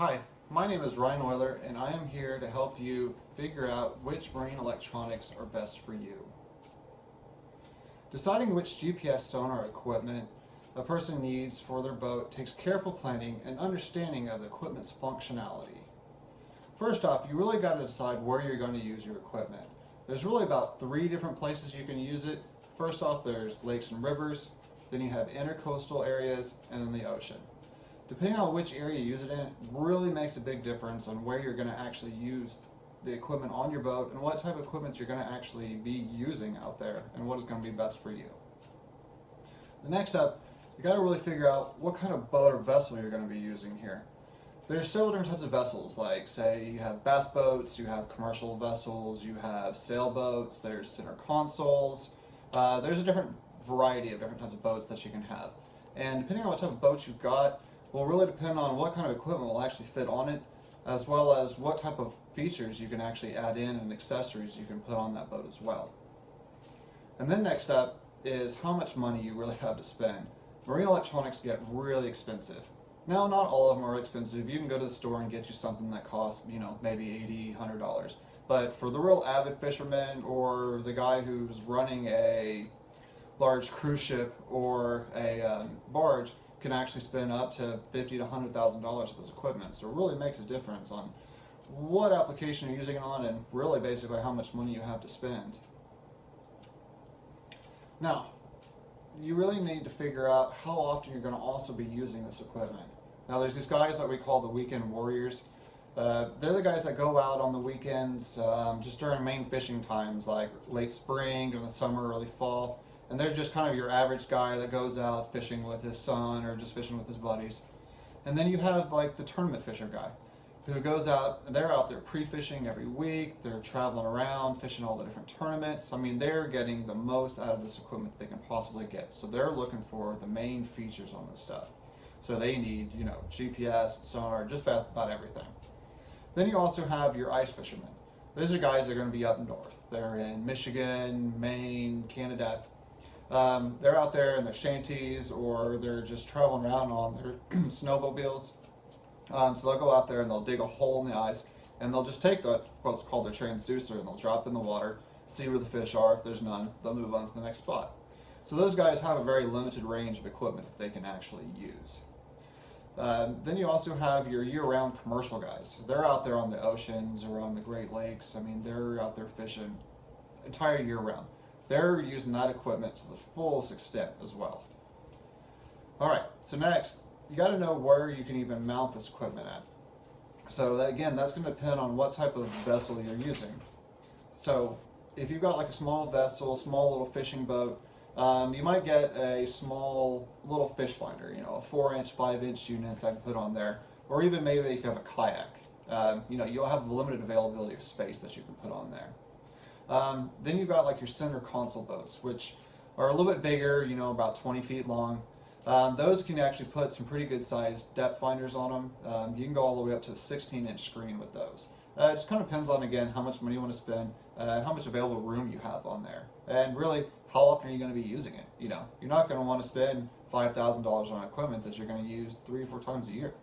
Hi, my name is Ryan Euler, and I am here to help you figure out which marine electronics are best for you. Deciding which GPS sonar equipment a person needs for their boat takes careful planning and understanding of the equipment's functionality. First off, you really got to decide where you're going to use your equipment. There's really about 3 different places you can use it. First off, there's lakes and rivers, then you have intercoastal areas, and then the ocean. Depending on which area you use it in, really makes a big difference on where you're going to actually use the equipment on your boat and what type of equipment you're going to actually be using out there and what is going to be best for you. The next up, you got to really figure out what kind of boat or vessel you're going to be using here. There's several different types of vessels, like say you have bass boats, you have commercial vessels, you have sailboats, there's center consoles. There's a different variety of different types of boats that you can have. And depending on what type of boat you've got, will really depend on what kind of equipment will actually fit on it, as well as what type of features you can actually add in and accessories you can put on that boat as well. And then next up is how much money you really have to spend. Marine electronics get really expensive. Now, not all of them are expensive. You can go to the store and get you something that costs, maybe $80, $100. But for the real avid fisherman or the guy who's running a large cruise ship or a barge, can actually spend up to $50,000 to $100,000 for this equipment. So it really makes a difference on what application you're using it on and really basically how much money you have to spend. Now, you really need to figure out how often you're going to also be using this equipment. Now there's these guys that we call the weekend warriors. They're the guys that go out on the weekends just during main fishing times like late spring, during the summer, early fall. And they're just kind of your average guy that goes out fishing with his son or just fishing with his buddies. And then you have like the tournament fisher guy who goes out, and they're out there pre-fishing every week, they're traveling around, fishing all the different tournaments. I mean, they're getting the most out of this equipment they can possibly get. So they're looking for the main features on this stuff. So they need, GPS, sonar, just about everything. Then you also have your ice fishermen. Those are guys that are going to be up north. They're in Michigan, Maine, Canada. They're out there in their shanties or they're just traveling around on their snowmobiles. So they'll go out there and they'll dig a hole in the ice and they'll just take what's called their transducer and they'll drop in the water, see where the fish are. If there's none, they'll move on to the next spot. So those guys have a very limited range of equipment that they can actually use. Then you also have your year-round commercial guys. They're out there on the oceans or on the Great Lakes. I mean, they're out there fishing entire year-round. They're using that equipment to the fullest extent as well. Alright, so next, you got to know where you can even mount this equipment at. So that, again, that's going to depend on what type of vessel you're using. So if you've got like a small vessel, small little fishing boat, you might get a small little fish finder, a 4-inch, 5-inch unit that you can put on there, or even maybe if you have a kayak. You'll have a limited availability of space that you can put on there. Then you've got like your center console boats, which are a little bit bigger, about 20 feet long. Those can actually put some pretty good sized depth finders on them. You can go all the way up to a 16-inch screen with those. It just kind of depends on, again, how much money you want to spend, how much available room you have on there, and really how often are you going to be using it. You're not going to want to spend $5,000 on equipment that you're going to use 3 or 4 times a year.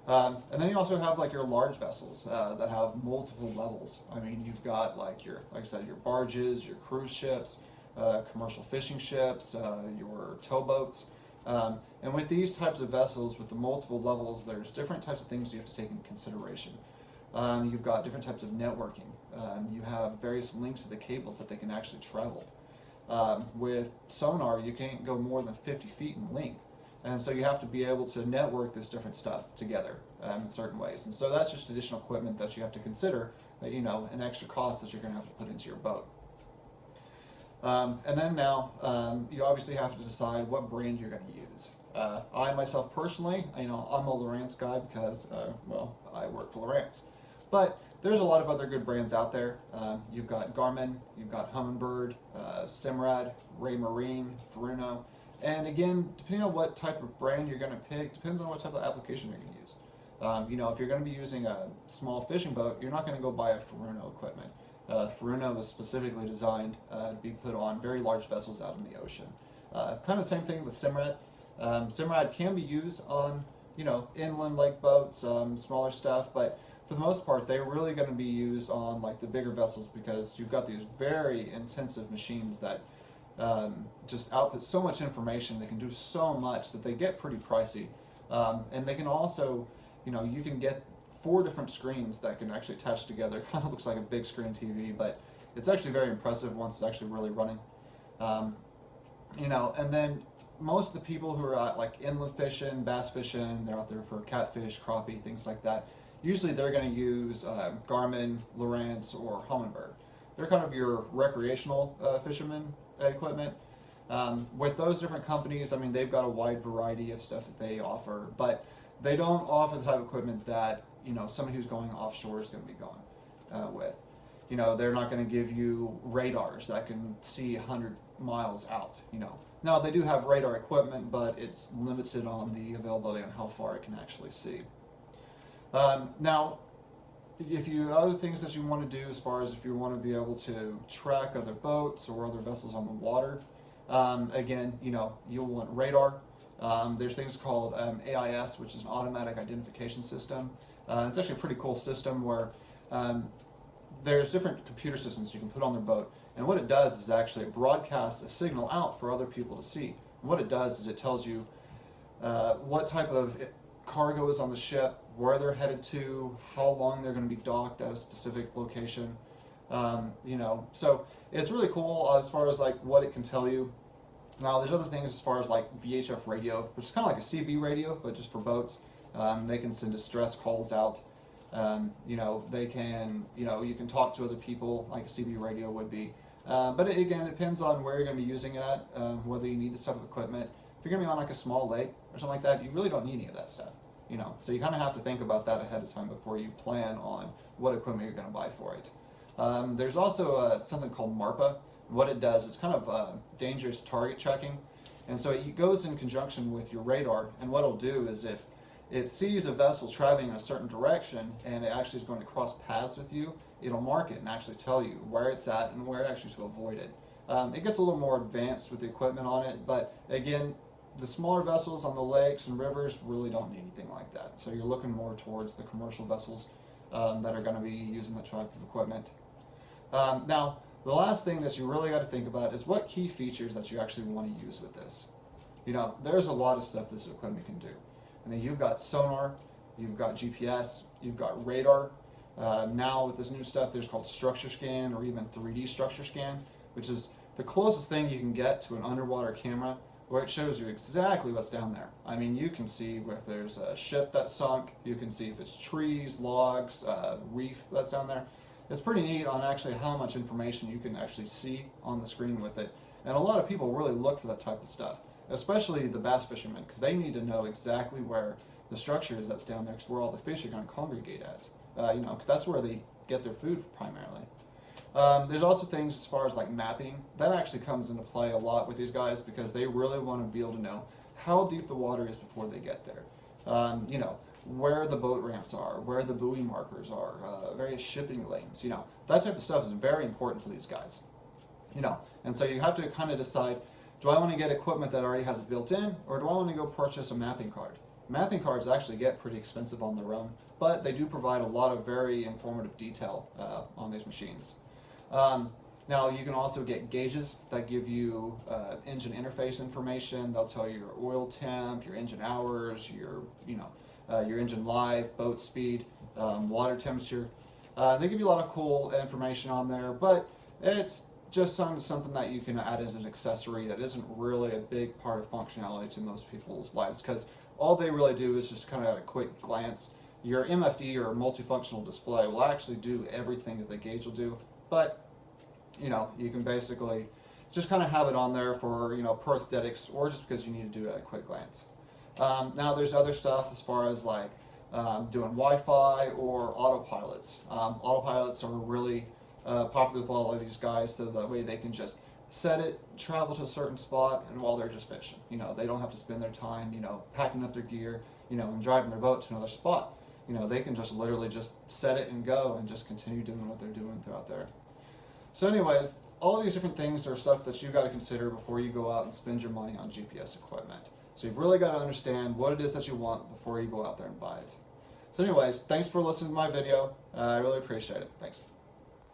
And then you also have like your large vessels that have multiple levels. I mean, you've got like I said, your barges, your cruise ships, commercial fishing ships, your towboats. And with these types of vessels, with the multiple levels, there's different types of things you have to take into consideration. You've got different types of networking. You have various links to the cables that they can actually travel. With sonar, you can't go more than 50 feet in length. And so you have to be able to network this different stuff together in certain ways. And so that's just additional equipment that you have to consider, that, an extra cost that you're going to have to put into your boat. And then now, you obviously have to decide what brand you're going to use. I myself personally, I'm a Lowrance guy because, I work for Lowrance. But there's a lot of other good brands out there. You've got Garmin, you've got Humminbird, Simrad, Raymarine, Furuno. And again, depending on what type of brand you're going to pick, depends on what type of application you're going to use. If you're going to be using a small fishing boat, you're not going to go buy a Furuno equipment. Furuno was specifically designed to be put on very large vessels out in the ocean. Kind of the same thing with Simrad. Simrad can be used on inland lake boats, smaller stuff, but for the most part, they're really going to be used on like the bigger vessels because you've got these very intensive machines that just output so much information. They can do so much that they get pretty pricey, and they can also, you can get 4 different screens that can actually attach together. Kind of looks like a big screen TV, but it's actually very impressive once it's actually really running. And then most of the people who are out like inland fishing, bass fishing, they're out there for catfish, crappie, things like that. Usually they're going to use Garmin, Lowrance, or Humminbird. They're kind of your recreational fishermen equipment. With those different companies, I mean, they've got a wide variety of stuff that they offer, but they don't offer the type of equipment that somebody who's going offshore is going to be going with. They're not going to give you radars that can see 100 miles out. Now they do have radar equipment, but it's limited on the availability on how far it can actually see. Now, if you other things that you want to do, as far as if you want to be able to track other boats or other vessels on the water, again, you'll want radar. There's things called AIS, which is an automatic identification system. It's actually a pretty cool system where there's different computer systems you can put on their boat, and what it does is actually it broadcasts a signal out for other people to see. And what it does is it tells you what type of cargo is on the ship, where they're headed to, how long they're going to be docked at a specific location. So it's really cool as far as like what it can tell you. Now there's other things as far as like VHF radio, which is kind of like a CB radio, but just for boats. They can send distress calls out. They can, you can talk to other people like a CB radio would be. But again, it depends on where you're going to be using it at, whether you need this type of equipment. If you're going to be on like a small lake or something like that, you really don't need any of that stuff. So you kind of have to think about that ahead of time before you plan on what equipment you're going to buy for it. There's also something called MARPA. What it does, it's kind of dangerous target tracking. And so it goes in conjunction with your radar, and what it'll do is if it sees a vessel traveling in a certain direction and it actually is going to cross paths with you, it'll mark it and actually tell you where it's at and where it actually is to avoid it. It gets a little more advanced with the equipment on it, but again, the smaller vessels on the lakes and rivers really don't need anything like that. So you're looking more towards the commercial vessels that are going to be using that type of equipment. Now, the last thing that you really got to think about is what key features that you actually want to use with this. There's a lot of stuff this equipment can do. I mean, you've got sonar, you've got GPS, you've got radar. Now with this new stuff, there's called structure scan or even 3D structure scan, which is the closest thing you can get to an underwater camera where it shows you exactly what's down there. I mean, you can see if there's a ship that's sunk, you can see if it's trees, logs, reef that's down there. It's pretty neat on actually how much information you can actually see on the screen with it. And a lot of people really look for that type of stuff, especially the bass fishermen, because they need to know exactly where the structure is that's down there, because where all the fish are going to congregate at. Because that's where they get their food primarily. There's also things as far as like mapping. That actually comes into play a lot with these guys because they really want to be able to know how deep the water is before they get there. Where the boat ramps are, where the buoy markers are, various shipping lanes, that type of stuff is very important to these guys. And so you have to kind of decide, do I want to get equipment that already has it built in, or do I want to go purchase a mapping card? Mapping cards actually get pretty expensive on their own, but they do provide a lot of very informative detail on these machines. Now you can also get gauges that give you engine interface information. They'll tell you your oil temp, your engine hours, your engine life, boat speed, water temperature. They give you a lot of cool information on there, but it's just something that you can add as an accessory that isn't really a big part of functionality to most people's lives, because all they really do is just kind of at a quick glance. Your MFD or multifunctional display will actually do everything that the gauge will do, but you can basically just kind of have it on there for per aesthetics, or just because you need to do it at a quick glance. Now there's other stuff as far as like doing Wi-Fi or autopilots. Autopilots are really popular with all of these guys, so that way they can just set it, travel to a certain spot, and while they're just fishing, they don't have to spend their time, packing up their gear, and driving their boat to another spot. They can just literally just set it and go and just continue doing what they're doing throughout there. So anyways, all these different things are stuff that you got to consider before you go out and spend your money on GPS equipment. So you've really got to understand what it is that you want before you go out there and buy it. So anyways, thanks for listening to my video. I really appreciate it. Thanks.